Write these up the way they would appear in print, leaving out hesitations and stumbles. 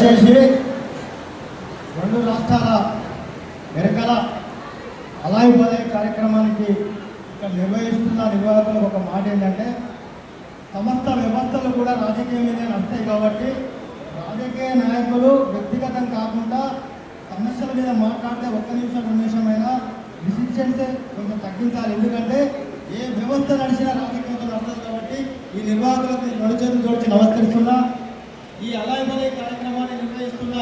దయచేసి రెండు రాష్ట్రాల వెనకాల అలాయి బలాయి కార్యక్రమానికి ఇక్కడ నిర్వహిస్తున్న నిర్వాహకులకు ఒక మాట ఏంటంటే, సమస్త వ్యవస్థలు కూడా రాజకీయం మీదే నడుస్తాయి కాబట్టి రాజకీయ నాయకులు వ్యక్తిగతం కాకుండా సమస్యల మీద మాట్లాడితే ఒక్క నిమిషం 2 నిమిషమైనా డిసిషన్స్ కొంచెం తగ్గించాలి. ఎందుకంటే ఏ వ్యవస్థ నడిచినా రాజకీయంతో నడుస్తుంది కాబట్టి ఈ నిర్వాహకులకు నడుచేతులు జోడించి నమస్కరిస్తున్నా. ఈ అలాయి బలాయి కార్యక్రమాన్ని నిర్వహిస్తున్న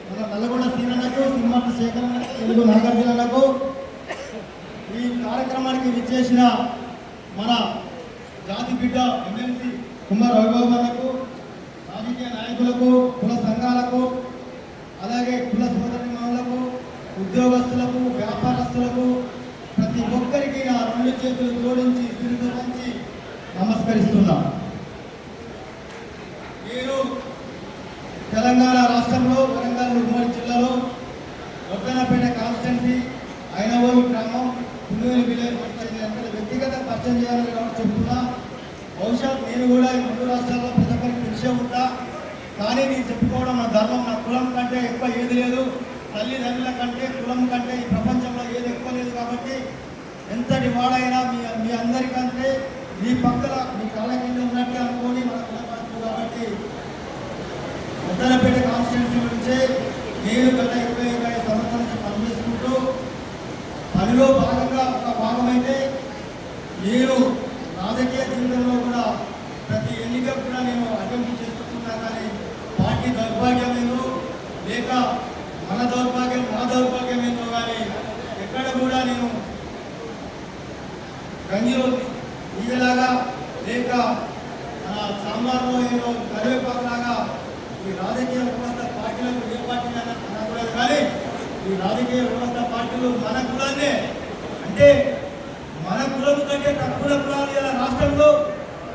మన నల్గొండ సీనన్నకు, సినిమార్త శేఖర్, తెలుగు నాగార్జునకు, ఈ కార్యక్రమానికి విచ్చేసిన మన జాతి బిడ్డ ఎమ్మెల్సీ కుమార్ రవిబాబులకు, రాజకీయ నాయకులకు, కుల సంఘాలకు, అలాగే కుల సోదరిమణులకు, ఉద్యోగస్తులకు, వ్యాపారస్తులకు, ప్రతి ఒక్కరికి నా 2 చేతులు జోడించి శిరస్సు వంచి నమస్కరిస్తున్నా. నేను తెలంగాణ రాష్ట్రంలో వరంగల్ ఉమ్మడి జిల్లాలో వర్ధనపేట కాన్స్టిట్యున్సీ ఐనవోలు గ్రామం పుండువేలి విలేజ్ వ్యక్తిగత పరిచయం చేయాలని కాబట్టి చెప్తున్నా. బహుశా నేను కూడా ఈ 2 రాష్ట్రాల్లో ప్రతి ఒక్కరికి తెలిసే ఉంటా. కానీ నేను చెప్పుకోవడం నా ధర్మం. నా కులం కంటే ఎక్కువ ఏది లేదు, తల్లిదండ్రుల కంటే కులం కంటే ఈ ప్రపంచంలో ఏది ఎక్కువ లేదు. కాబట్టి ఎంతటి వాడైనా మీ అందరికంటే మీ పక్కల మీ కాళ్ళ కింద ఉన్నట్టు అనుకోని మన కులం కాబట్టి వర్ధనపేట కాన్స్టిట్యున్సీ నుంచే నేను గత 25 సంవత్సరాల నుంచి పనిచేసుకుంటూ పనిలో భాగంగా ఒక భాగమైతే నేను రాజకీయ జీవితంలో కూడా ప్రతి ఎన్నిక కూడా నేను అటెంప్ట్ చేస్తున్నా. కానీ పార్టీ దౌర్భాగ్యమేదో లేక మన దౌర్భాగ్యం నా దౌర్భాగ్యమేదో కానీ ఎక్కడ కూడా నేను గంజిలో ఈగలాగా లేక సాంబార్లో ఏదో కరివేపాకులాగా ఈ రాజకీయ వ్యవస్థ పార్టీలకు ఏ పార్టీ అనకూడదు. కానీ ఈ రాజకీయ వ్యవస్థ పార్టీలు మన కులాన్నే, అంటే మన కులం కంటే తక్కువ కులాలు ఇలా రాష్ట్రంలో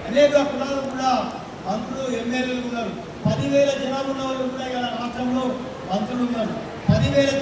అనేక కులాలు కూడా మంత్రులు, ఎమ్మెల్యేలు ఉన్నారు. 10,000 జనాభా ఉన్న వాళ్ళు కూడా ఇలా రాష్ట్రంలో మంత్రులు ఉన్నారు. 10,000